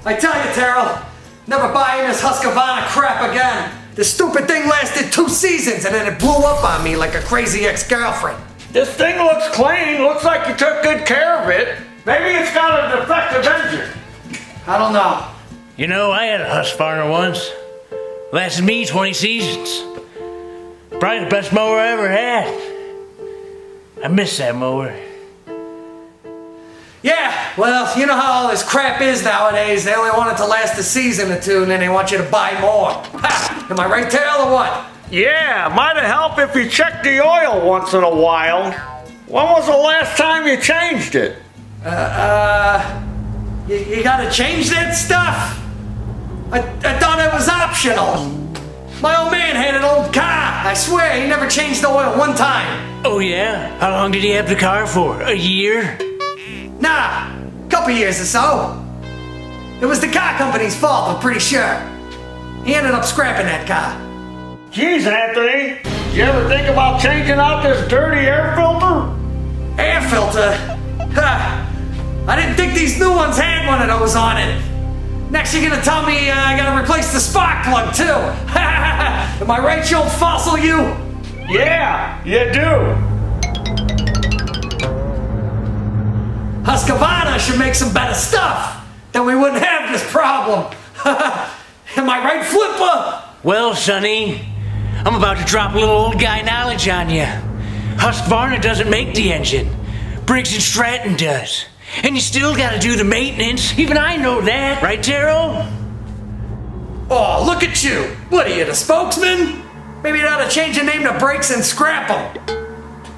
I tell you, Taryl, never buying this Husqvarna crap again. This stupid thing lasted 2 seasons and then it blew up on me like a crazy ex-girlfriend. This thing looks clean. Looks like you took good care of it. Maybe it's got a defective engine. I don't know. You know, I had a Husqvarna once. Lasted me 20 seasons. Probably the best mower I ever had. I miss that mower. Yeah, well, you know how all this crap is nowadays. They only want it to last a season or 2 and then they want you to buy more. Ha! Am I right, Taryl, or what? Yeah, might have helped if you checked the oil once in a while. When was the last time you changed it? You gotta change that stuff? I thought it was optional. My old man had an old car. I swear, he never changed the oil one time. Oh yeah? How long did he have the car for? A year? Nah, couple years or so. It was the car company's fault, I'm pretty sure. He ended up scrapping that car. Jeez, Anthony, you ever think about changing out this dirty air filter? Air filter? Ha! I didn't think these new ones had one of those on it. Next you're gonna tell me I gotta replace the spark plug too. Am I right, you old fossil you? Yeah, you do. Husqvarna should make some better stuff. Then we wouldn't have this problem. Am I right, Flipper? Well, Sonny, I'm about to drop a little old guy knowledge on you. Husqvarna doesn't make the engine. Briggs and Stratton does. And you still gotta do the maintenance. Even I know that. Right, Taryl? Oh, look at you. What are you, the spokesman? Maybe you ought to change your name to Briggs and scrap them.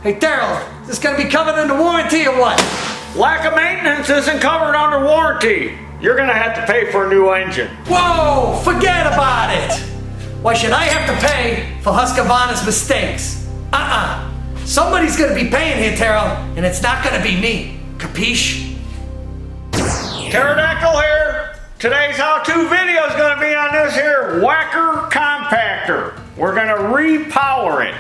Hey, Taryl, is this gonna be covered under warranty or what? Lack of maintenance isn't covered under warranty. You're gonna have to pay for a new engine. Whoa, forget about it. Why should I have to pay for Husqvarna's mistakes? Somebody's gonna be paying here, Taryl, and it's not gonna be me. Capiche? Pterodactyl here. Today's how-to video is going to be on this here whacker compactor. We're going to repower it.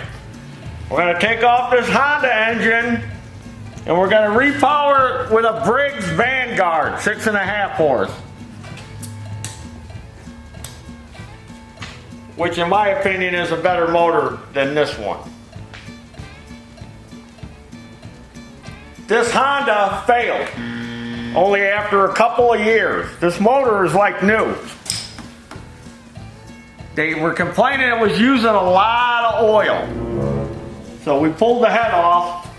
We're going to take off this Honda engine and we're going to repower it with a Briggs Vanguard 6.5 horse. Which in my opinion is a better motor than this one. This Honda failed only after a couple of years. This motor is like new. They were complaining it was using a lot of oil. So we pulled the head off.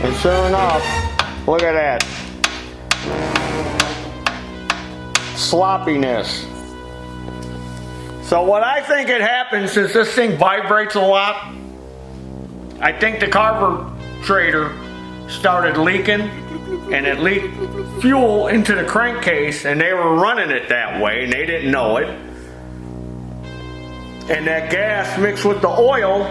And sure enough, look at that. Sloppiness. So what I think it happens is this thing vibrates a lot. I think the carburetor started leaking and it leaked fuel into the crankcase and they were running it that way and they didn't know it. And that gas mixed with the oil,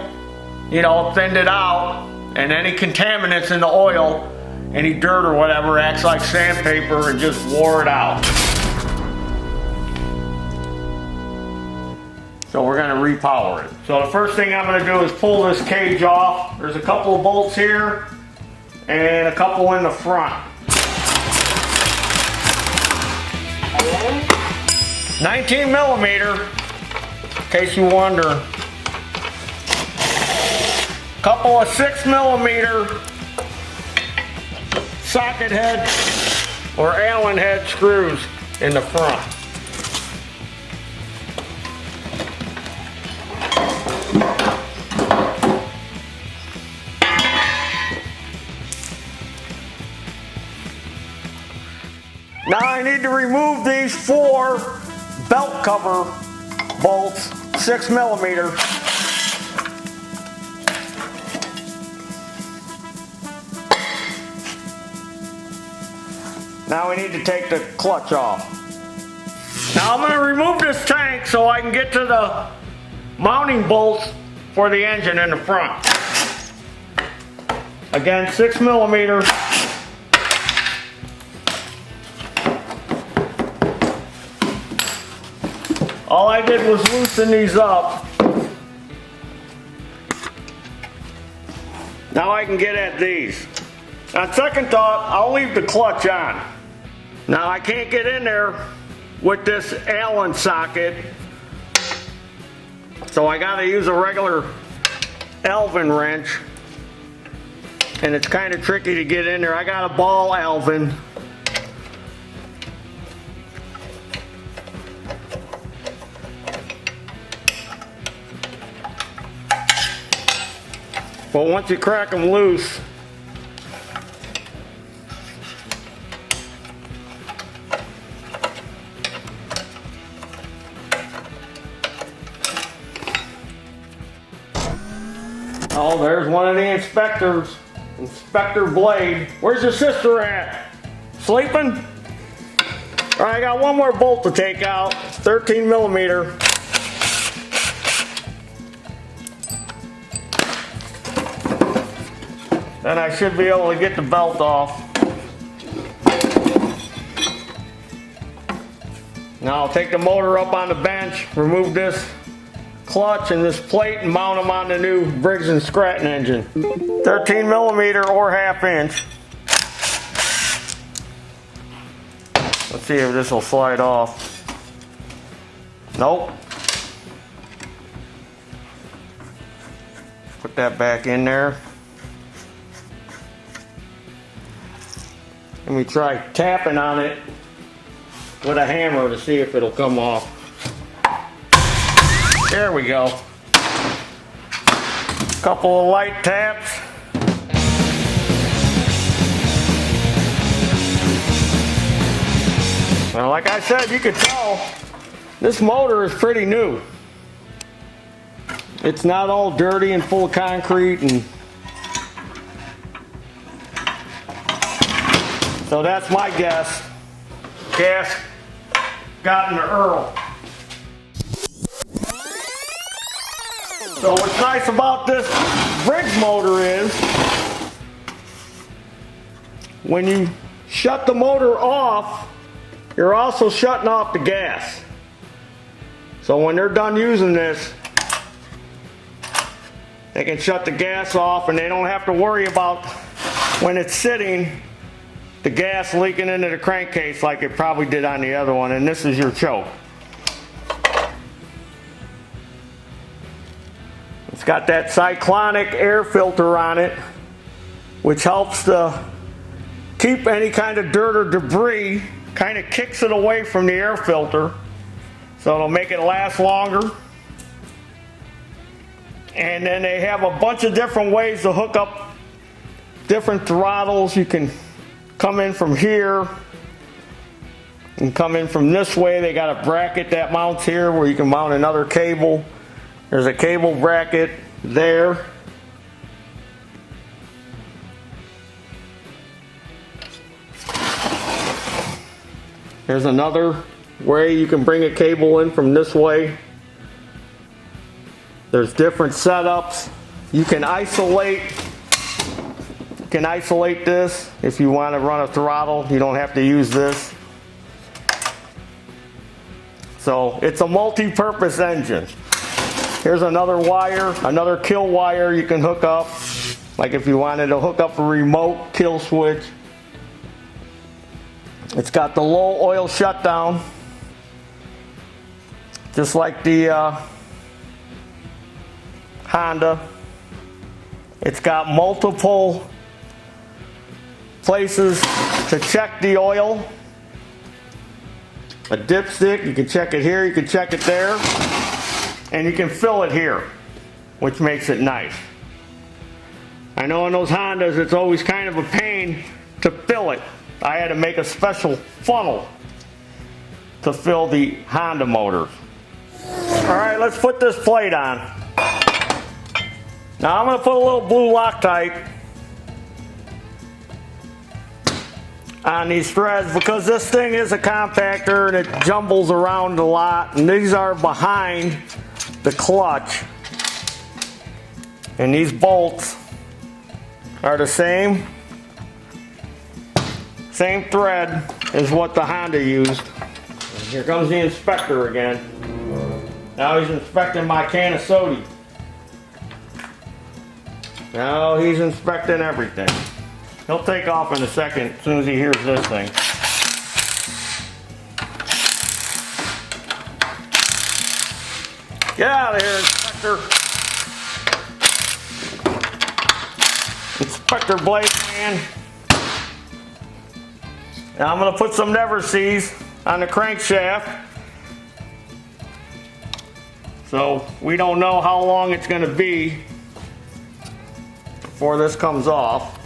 you know, thinned it out, and any contaminants in the oil, any dirt or whatever acts like sandpaper and just wore it out. So we're going to repower it. So the first thing I'm going to do is pull this cage off. There's a couple of bolts here and a couple in the front. 19 millimeter, in case you wonder. Couple of 6 millimeter socket head or Allen head screws in the front. Now I need to remove these 4 belt cover bolts, 6 millimeter. Now we need to take the clutch off. Now I'm going to remove this tank so I can get to the mounting bolts for the engine in the front. Again, 6 millimeter. All I did was loosen these up. Now I can get at these. On second thought, I'll leave the clutch on. Now I can't get in there with this Allen socket, so I gotta use a regular Alvin wrench, and it's kind of tricky to get in there. I got a ball Alvin. But once you crack them loose, oh, there's one of the inspectors. Inspector Blade. Where's your sister at? Sleeping? All right, I got one more bolt to take out. 13 millimeter. Then I should be able to get the belt off. Now I'll take the motor up on the bench, remove this clutch and this plate, and mount them on the new Briggs & Stratton engine. 13 millimeter or 1/2 inch. Let's see if this will slide off. Nope. Put that back in there. Let me try tapping on it with a hammer to see if it'll come off. There we go. Couple of light taps. Well, like I said, you could tell this motor is pretty new. It's not all dirty and full of concrete, and so that's my guess. Gas got in the Earl. So what's nice about this Briggs motor is when you shut the motor off, you're also shutting off the gas. So when they're done using this, they can shut the gas off, and they don't have to worry about, when it's sitting, the gas leaking into the crankcase like it probably did on the other one. And this is your choke. It's got that cyclonic air filter on it, which helps to keep any kind of dirt or debris, kind of kicks it away from the air filter, so it'll make it last longer. And then they have a bunch of different ways to hook up different throttles. You can come in from here and come in from this way. They got a bracket that mounts here where you can mount another cable. There's a cable bracket there. There's another way you can bring a cable in from this way. There's different setups. You can isolate this if you want to run a throttle. You don't have to use this. So it's a multi-purpose engine. Here's another wire, another kill wire you can hook up. Like if you wanted to hook up a remote kill switch. It's got the low oil shutdown, just like the Honda. It's got multiple places to check the oil. A dipstick, you can check it here, you can check it there, and you can fill it here, which makes it nice. I know in those Hondas it's always kind of a pain to fill it. I had to make a special funnel to fill the Honda motors. Alright, let's put this plate on. Now I'm going to put a little blue Loctite on these threads because this thing is a compactor and it jumbles around a lot, and these are behind the clutch, and these bolts are the same thread as what the Honda used. And here comes the inspector again. Now he's inspecting my can of soda. Now he's inspecting everything. He'll take off in a second as soon as he hears this thing. Get out of here, Inspector. Inspector Blade Man. Now I'm going to put some Never Sees on the crankshaft. So we don't know how long it's going to be before this comes off.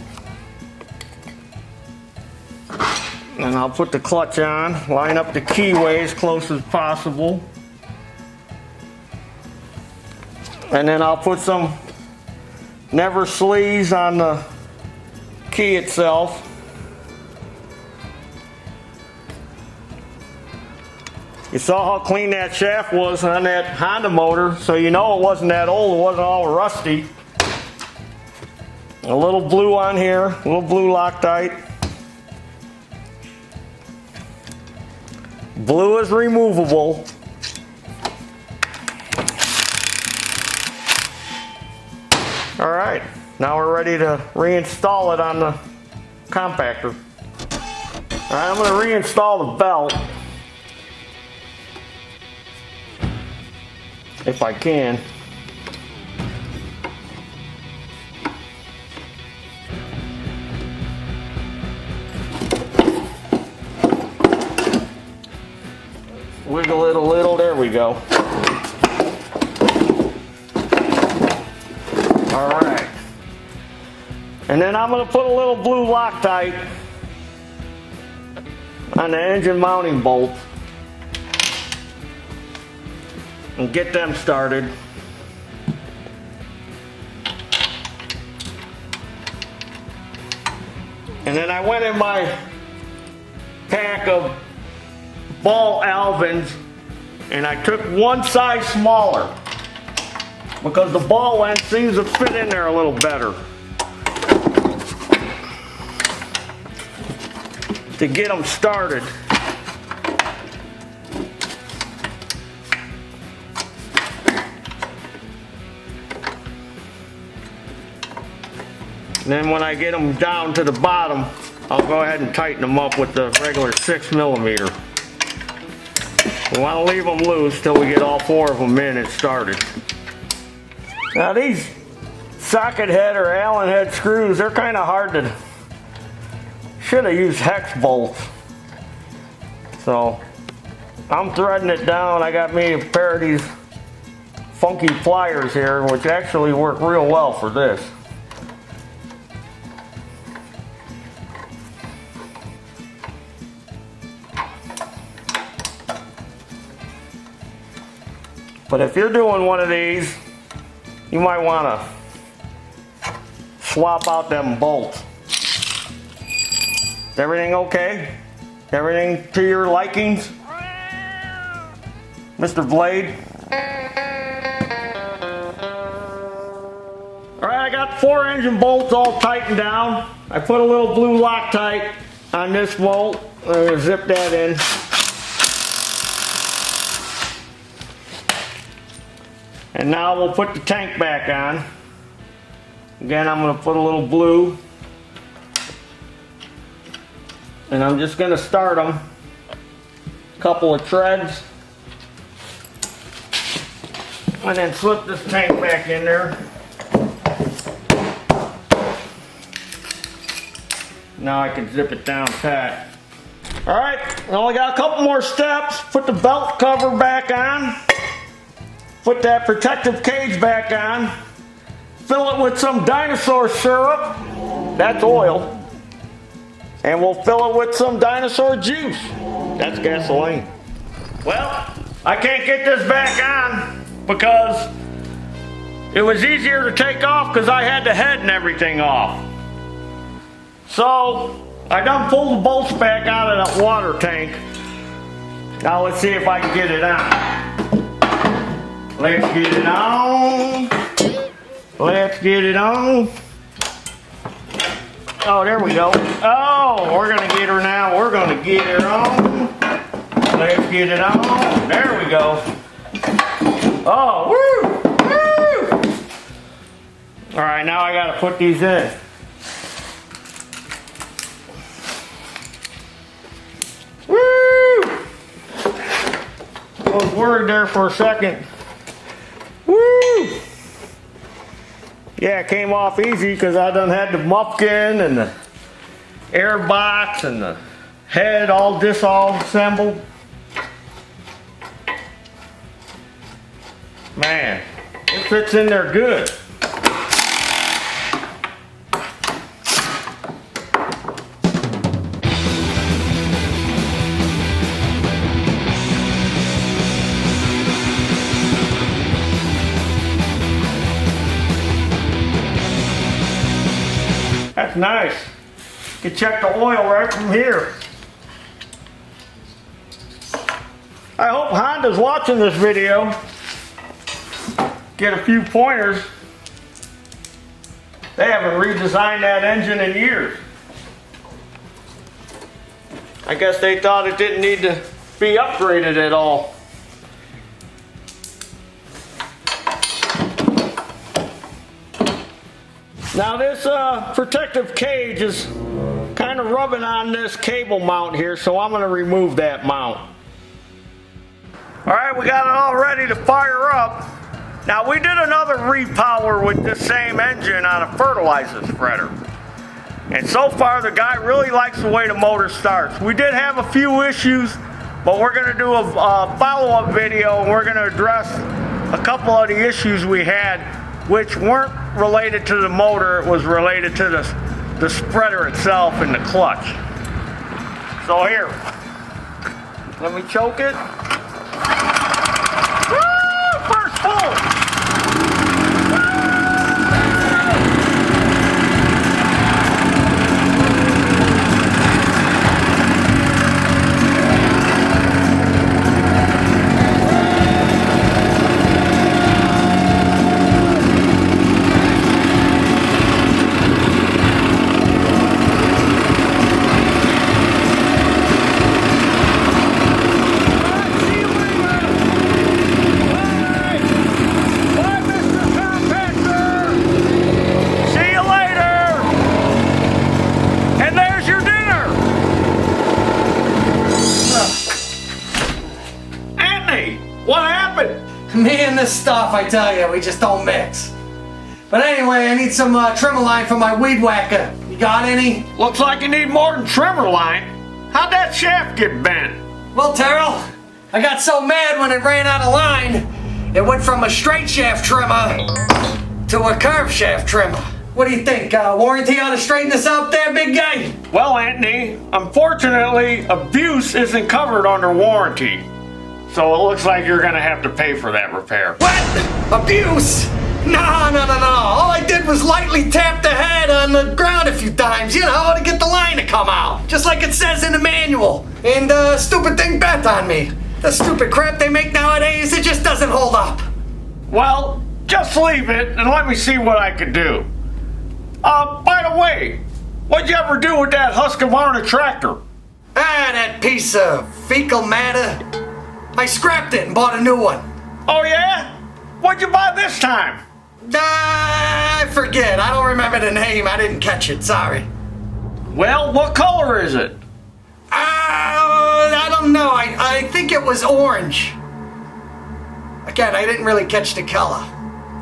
And I'll put the clutch on, line up the keyway as close as possible. And then I'll put some Never Sleeves on the key itself. You saw how clean that shaft was on that Honda motor, so you know it wasn't that old, it wasn't all rusty. A little blue on here, a little blue Loctite. Blue is removable. All right, now we're ready to reinstall it on the compactor. All right, I'm going to reinstall the belt. If I can. Wiggle it a little, there we go. All right. And then I'm going to put a little blue Loctite on the engine mounting bolt and get them started. And then I went in my pack of ball Alvins and I took one size smaller because the ball end seems to fit in there a little better to get them started. And then when I get them down to the bottom, I'll go ahead and tighten them up with the regular 6mm. We want to leave them loose till we get all 4 of them in and started. Now these socket head or Allen head screws, they're kind of hard to, should have used hex bolts. So I'm threading it down. I got me a pair of these funky pliers here, which actually work real well for this. But if you're doing one of these, you might want to swap out them bolts. Is everything okay? Everything to your likings? Mr. Blade? Alright, I got 4 engine bolts all tightened down. I put a little blue Loctite on this bolt. I'm going to zip that in. And now we'll put the tank back on. Again, I'm going to put a little blue. And I'm just going to start them. A couple of treads. And then slip this tank back in there. Now I can zip it down tight. Alright, I only got a couple more steps. Put the belt cover back on. Put that protective cage back on. Fill it with some dinosaur syrup. That's oil. And we'll fill it with some dinosaur juice. That's gasoline. Well, I can't get this back on because it was easier to take off because I had the head and everything off. So I done pulled the bolts back out of that water tank. Now let's see if I can get it on. Let's get it on. Let's get it on. Oh, there we go. Oh, we're going to get her now. We're going to get her on. Let's get it on. There we go. Oh, woo! Woo! All right, now I got to put these in. worried there for a second. Woo! Yeah, it came off easy because I done had the muffin and the air box and the head all disassembled. Man, it fits in there good. That's nice. You can check the oil right from here. I hope Honda's watching this video. Get a few pointers. They haven't redesigned that engine in years. I guess they thought it didn't need to be upgraded at all. Now this protective cage is kind of rubbing on this cable mount here, so I'm going to remove that mount. Alright, we got it all ready to fire up. Now we did another repower with this same engine on a fertilizer spreader. And so far the guy really likes the way the motor starts. We did have a few issues, but we're going to do a follow-up video and we're going to address a couple of the issues we had, which weren't related to the motor, it was related to the spreader itself and the clutch. So here, let me choke it. Woo! First pull! Me and this stuff, I tell you, we just don't mix. But anyway, I need some trimmer line for my weed whacker. You got any? Looks like you need more than trimmer line. How'd that shaft get bent? Well, Taryl, I got so mad when it ran out of line, it went from a straight shaft trimmer to a curved shaft trimmer. What do you think? Warranty ought to straighten this out there, big guy? Well, Anthony, unfortunately, abuse isn't covered under warranty. So it looks like you're gonna have to pay for that repair. What? Abuse? No. All I did was lightly tap the head on the ground a few times, you know, to get the line to come out. Just like it says in the manual. And the stupid thing bent on me. The stupid crap they make nowadays, it just doesn't hold up. Well, just leave it and let me see what I can do. By the way, what'd you ever do with that Husqvarna tractor? That piece of fecal matter. I scrapped it and bought a new one. Oh yeah? What'd you buy this time? I forget. I don't remember the name. I didn't catch it. Sorry. Well, what color is it? I don't know. I think it was orange. Again, I didn't really catch the color.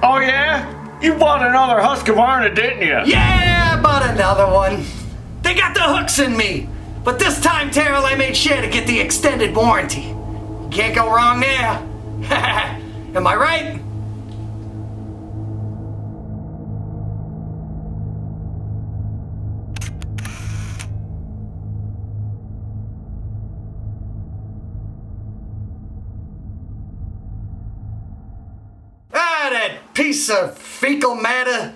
Oh yeah? You bought another Husqvarna, didn't you? Yeah, I bought another one. They got the hooks in me. But this time, Taryl, I made sure to get the extended warranty. Can't go wrong there. Am I right? That piece of fecal matter.